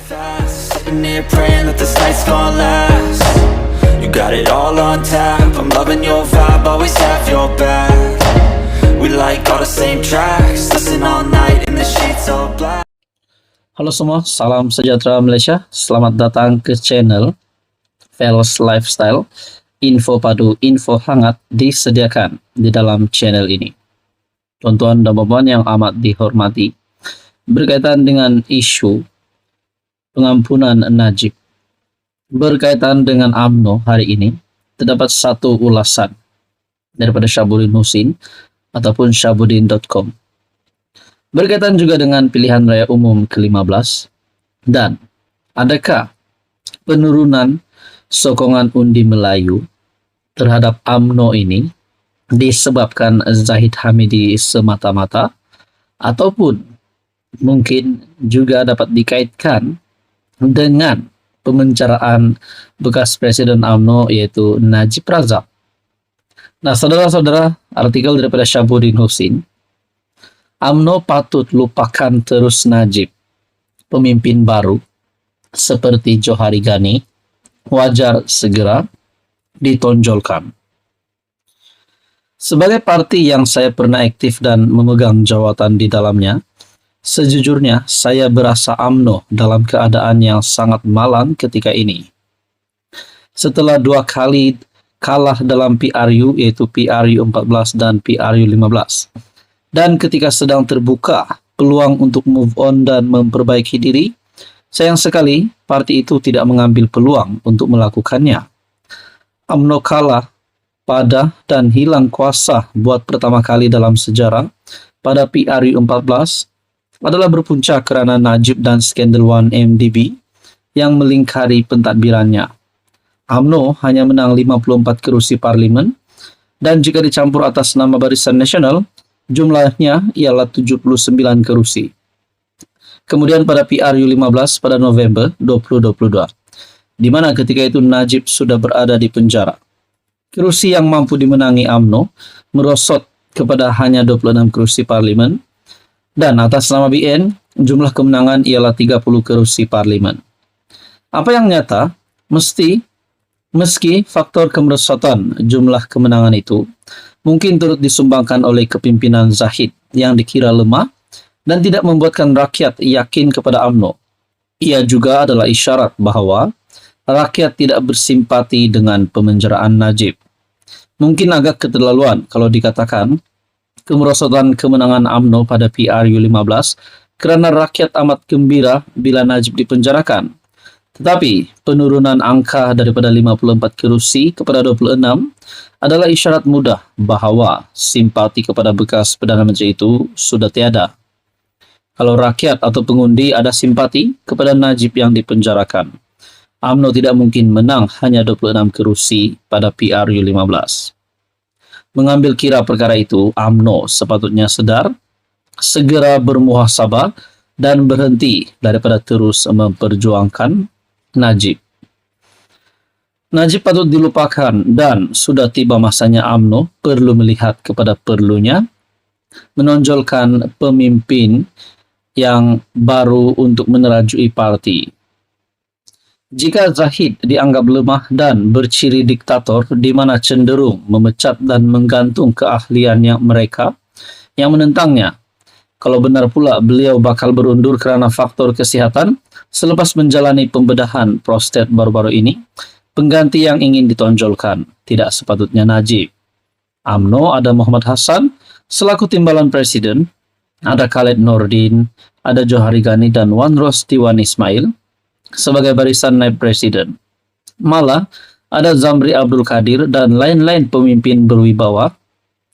fast, sitting here praying that this night's gonna last. You got it all on tap, I'm loving your vibe, always have your back. We like all the same tracks, listen all night in the sheets all black. Halo semua, salam sejahtera Malaysia. Selamat datang ke channel Velos Lifestyle. Info padu, info hangat disediakan di dalam channel ini. Tuan-tuan dan puan yang amat dihormati, berkaitan dengan isu pengampunan Najib, berkaitan dengan UMNO hari ini, terdapat satu ulasan daripada Syabuddin Husin ataupun syabudin.com. Berkaitan juga dengan pilihan raya umum ke-15 dan adakah penurunan sokongan undi Melayu terhadap UMNO ini disebabkan Zahid Hamidi semata-mata ataupun mungkin juga dapat dikaitkan dengan pemencaraan bekas Presiden UMNO yaitu Najib Razak. Nah, saudara-saudara, artikel daripada Syabuddin Husin, UMNO patut lupakan terus Najib. Pemimpin baru seperti Johari Ghani wajar segera ditonjolkan. Sebagai parti yang saya pernah aktif dan memegang jawatan di dalamnya, sejujurnya saya berasa UMNO dalam keadaan yang sangat malang ketika ini. Setelah 2 kali kalah dalam PRU, yaitu PRU 14 dan PRU 15. Dan ketika sedang terbuka peluang untuk move on dan memperbaiki diri, sayang sekali parti itu tidak mengambil peluang untuk melakukannya. UMNO kalah pada dan hilang kuasa buat pertama kali dalam sejarah pada PRU 14 adalah berpuncak kerana Najib dan skandal 1MDB yang melingkari pentadbirannya. UMNO hanya menang 54 kerusi parlimen dan jika dicampur atas nama Barisan Nasional, jumlahnya ialah 79 kerusi. Kemudian pada PRU 15 pada November 2022, di mana ketika itu Najib sudah berada di penjara. Kerusi yang mampu dimenangi UMNO merosot kepada hanya 26 kerusi parlimen dan atas nama BN jumlah kemenangan ialah 30 kerusi parlimen. Apa yang nyata, meski faktor kemerosotan jumlah kemenangan itu mungkin turut disumbangkan oleh kepimpinan Zahid yang dikira lemah dan tidak membuatkan rakyat yakin kepada UMNO. Ia juga adalah isyarat bahawa rakyat tidak bersimpati dengan pemenjaraan Najib. Mungkin agak keterlaluan kalau dikatakan kemerosotan kemenangan UMNO pada PRU 15 kerana rakyat amat gembira bila Najib dipenjarakan. Tetapi penurunan angka daripada 54 kerusi kepada 26 adalah isyarat mudah bahawa simpati kepada bekas Perdana Menteri itu sudah tiada. Kalau rakyat atau pengundi ada simpati kepada Najib yang dipenjarakan, UMNO tidak mungkin menang hanya 26 kerusi pada PRU 15. Mengambil kira perkara itu, UMNO sepatutnya sedar, segera bermuhasabah dan berhenti daripada terus memperjuangkan Najib. Najib patut dilupakan dan sudah tiba masanya UMNO perlu melihat kepada perlunya menonjolkan pemimpin yang baru untuk menerajui parti. Jika Zahid dianggap lemah dan berciri diktator di mana cenderung memecat dan menggantung keahliannya mereka yang menentangnya, kalau benar pula beliau bakal berundur kerana faktor kesihatan selepas menjalani pembedahan prostat baru-baru ini, pengganti yang ingin ditonjolkan tidak sepatutnya Najib. UMNO ada Muhammad Hassan selaku timbalan presiden, ada Khaled Nordin, ada Johari Ghani dan Wan Rosti Wan Ismail sebagai barisan naib presiden. Malah ada Zamri Abdul Qadir dan lain-lain pemimpin berwibawa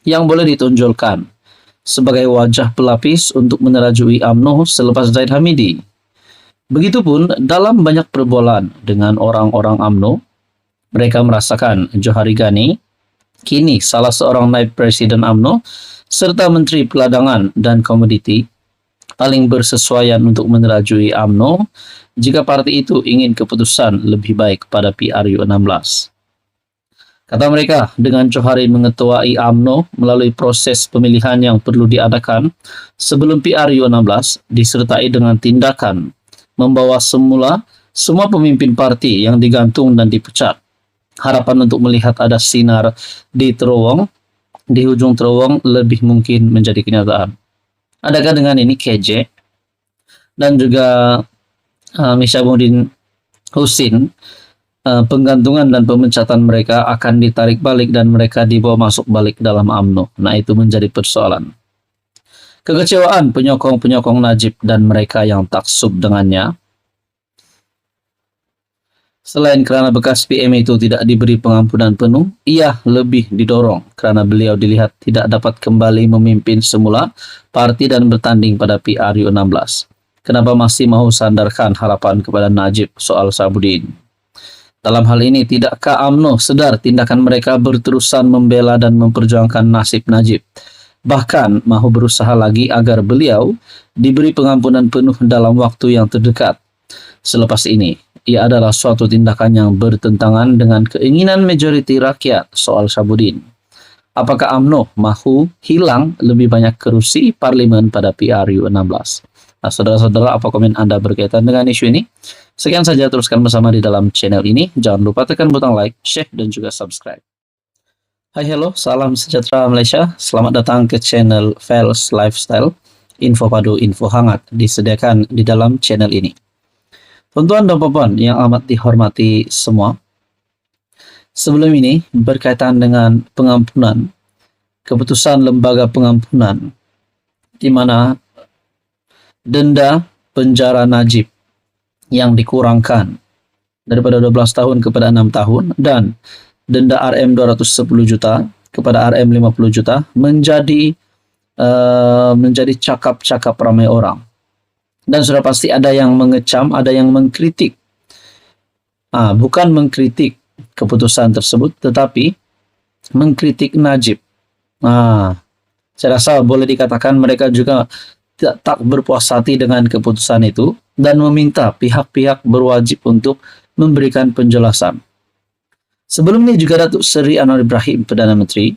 yang boleh ditonjolkan sebagai wajah pelapis untuk menerajui UMNO selepas Zahid Hamidi. Begitupun dalam banyak perbualan dengan orang-orang UMNO, mereka merasakan Johari Ghani kini salah seorang naib presiden UMNO serta Menteri Peladangan dan Komoditi paling bersesuaian untuk menerajui UMNO jika parti itu ingin keputusan lebih baik pada PRU 16. Kata mereka, dengan Johari mengetuai UMNO melalui proses pemilihan yang perlu diadakan sebelum PRU 16 disertai dengan tindakan membawa semua pemimpin parti yang digantung dan dipecat. Harapan untuk melihat ada sinar di ujung terowong lebih mungkin menjadi kenyataan. Adakah dengan ini KJ dan juga Mishamuddin Husin, penggantungan dan pemecatan mereka akan ditarik balik dan mereka dibawa masuk balik dalam UMNO? Nah, itu menjadi persoalan. Kekecewaan penyokong-penyokong Najib dan mereka yang taksub dengannya. Selain karena bekas PM itu tidak diberi pengampunan penuh, ia lebih didorong karena beliau dilihat tidak dapat kembali memimpin semula parti dan bertanding pada PRU 16. Kenapa masih mau sandarkan harapan kepada Najib soal Sabudin? Dalam hal ini, tidakkah UMNO sadar tindakan mereka berterusan membela dan memperjuangkan nasib Najib? Bahkan mahu berusaha lagi agar beliau diberi pengampunan penuh dalam waktu yang terdekat. Selepas ini, ia adalah suatu tindakan yang bertentangan dengan keinginan majoriti rakyat soal Sabudin. Apakah UMNO mahu hilang lebih banyak kerusi parlemen pada PRU 16? Nah, saudara-saudara, apa komen Anda berkaitan dengan isu ini? Sekian saja, teruskan bersama di dalam channel ini. Jangan lupa tekan butang like, share, dan juga subscribe. Hai, hello, salam sejahtera Malaysia. Selamat datang ke channel Fels Lifestyle. Info padu, info hangat disediakan di dalam channel ini. Tuan-tuan dan puan yang amat dihormati semua, sebelum ini berkaitan dengan pengampunan, keputusan lembaga pengampunan di mana denda penjara Najib yang dikurangkan daripada 12 tahun kepada 6 tahun dan denda RM 210 juta kepada RM 50 juta menjadi cakap-cakap ramai orang. Dan sudah pasti ada yang mengecam, ada yang mengkritik. Bukan mengkritik keputusan tersebut, tetapi mengkritik Najib. Saya rasa boleh dikatakan mereka juga tak berpuas hati dengan keputusan itu dan meminta pihak-pihak berwajib untuk memberikan penjelasan. Sebelum ini juga Datuk Seri Anwar Ibrahim, Perdana Menteri,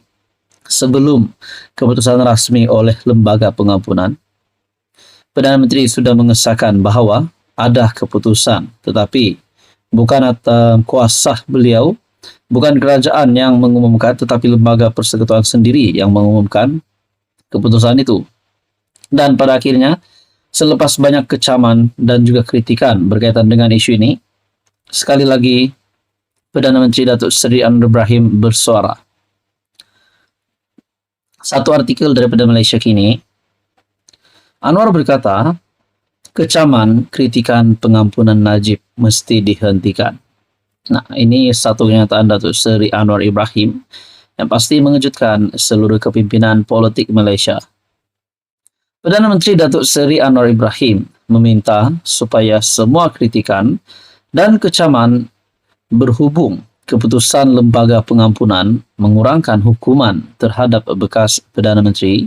sebelum keputusan rasmi oleh lembaga pengampunan, Perdana Menteri sudah mengesahkan bahawa ada keputusan, tetapi bukan atas kuasa beliau, bukan kerajaan yang mengumumkan, tetapi lembaga persekutuan sendiri yang mengumumkan keputusan itu. Dan pada akhirnya, selepas banyak kecaman dan juga kritikan berkaitan dengan isu ini, sekali lagi Perdana Menteri Datuk Seri Anwar Ibrahim bersuara. Satu artikel daripada Malaysia Kini, Anwar berkata, kecaman kritikan pengampunan Najib mesti dihentikan. Nah, ini satu kenyataan Datuk Seri Anwar Ibrahim yang pasti mengejutkan seluruh kepimpinan politik Malaysia. Perdana Menteri Datuk Seri Anwar Ibrahim meminta supaya semua kritikan dan kecaman berhubung keputusan lembaga pengampunan mengurangkan hukuman terhadap bekas Perdana Menteri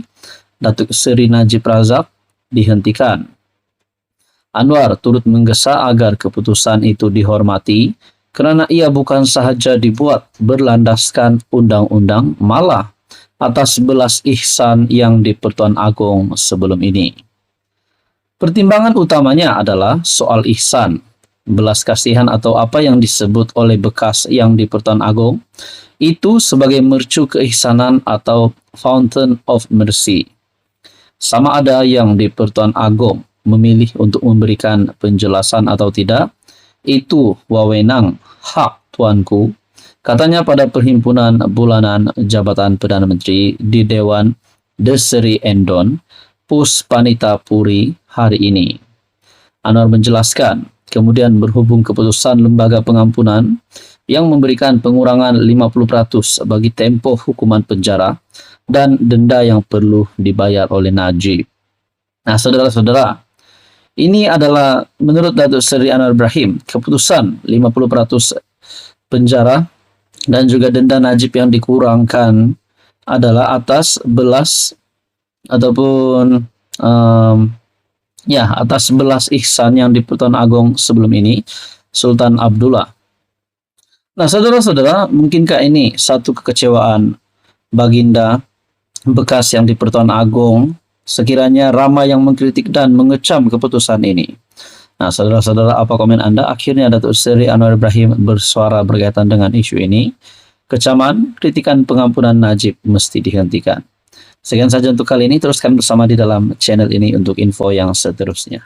Datuk Seri Najib Razak dihentikan. Anwar turut menggesa agar keputusan itu dihormati kerana ia bukan sahaja dibuat berlandaskan undang-undang, malah atas belas ihsan yang di Pertuan Agong sebelum ini. Pertimbangan utamanya adalah soal ihsan, belas kasihan atau apa yang disebut oleh bekas yang di Pertuan Agong itu sebagai mercu keihsanan atau fountain of mercy. Sama ada yang di Pertuan Agong memilih untuk memberikan penjelasan atau tidak, itu wewenang hak tuanku, katanya pada perhimpunan bulanan Jabatan Perdana Menteri di Dewan Deseri Endon, Puspanita Puri hari ini. Anwar menjelaskan, kemudian berhubung keputusan lembaga pengampunan yang memberikan pengurangan 50% bagi tempoh hukuman penjara dan denda yang perlu dibayar oleh Najib. Nah, saudara-saudara, ini adalah menurut Datuk Seri Anwar Ibrahim, keputusan 50% penjara dan juga denda Najib yang dikurangkan adalah atas belas ataupun atas belas ihsan yang di Pertuan Agong sebelum ini, Sultan Abdullah. Nah, saudara-saudara, mungkinkah ini satu kekecewaan baginda bekas yang di Pertuan Agong sekiranya ramai yang mengkritik dan mengecam keputusan ini? Nah, saudara-saudara, apa komen Anda? Akhirnya Datuk Seri Anwar Ibrahim bersuara berkaitan dengan isu ini. Kecaman, kritikan pengampunan Najib mesti dihentikan. Sekian saja untuk kali ini, teruskan bersama di dalam channel ini untuk info yang seterusnya.